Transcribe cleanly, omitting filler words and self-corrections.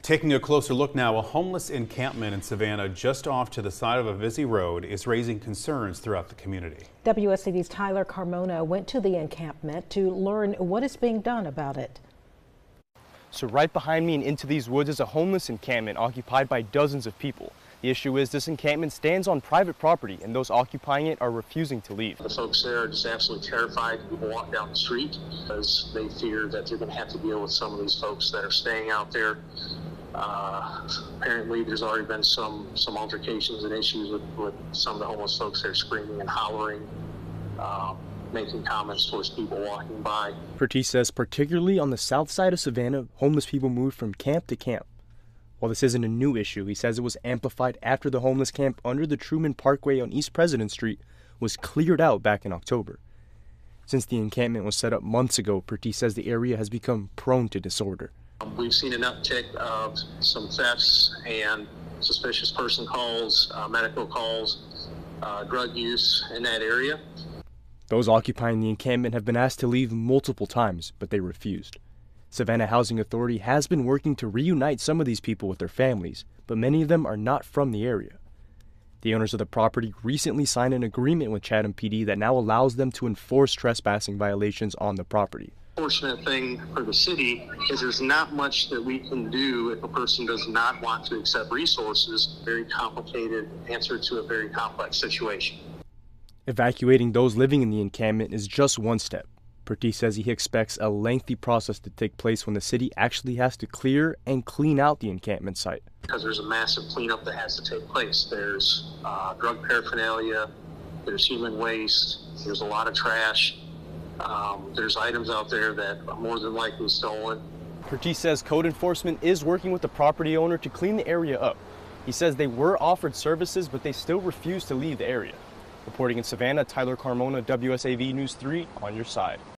Taking a closer look now, a homeless encampment in Savannah just off to the side of a busy road is raising concerns throughout the community. WSAV's Tyler Carmona went to the encampment to learn what is being done about it. So right behind me and into these woods is a homeless encampment occupied by dozens of people. The issue is this encampment stands on private property and those occupying it are refusing to leave. The folks there are just absolutely terrified to walk down the street because they fear that they're going to have to deal with some of these folks that are staying out there. Apparently there's already been some altercations and issues with some of the homeless folks that are screaming and hollering, making comments towards people walking by. Purtee says particularly on the south side of Savannah, homeless people moved from camp to camp. While this isn't a new issue, he says it was amplified after the homeless camp under the Truman Parkway on East President Street was cleared out back in October. Since the encampment was set up months ago, Purtee says the area has become prone to disorder. We've seen an uptick of some thefts and suspicious person calls, medical calls, drug use in that area. Those occupying the encampment have been asked to leave multiple times, but they refused. Savannah Housing Authority has been working to reunite some of these people with their families, but many of them are not from the area. The owners of the property recently signed an agreement with Chatham PD that now allows them to enforce trespassing violations on the property. Fortunate thing for the city is there's not much that we can do if a person does not want to accept resources. Very complicated answer to a very complex situation. Evacuating those living in the encampment is just one step. Purtee says he expects a lengthy process to take place when the city actually has to clear and clean out the encampment site. Because there's a massive cleanup that has to take place. There's drug paraphernalia, there's human waste, there's a lot of trash. There's items out there that are more than likely stolen. Kurtis says code enforcement is working with the property owner to clean the area up. He says they were offered services, but they still refuse to leave the area. Reporting in Savannah, Tyler Carmona, WSAV News 3, on your side.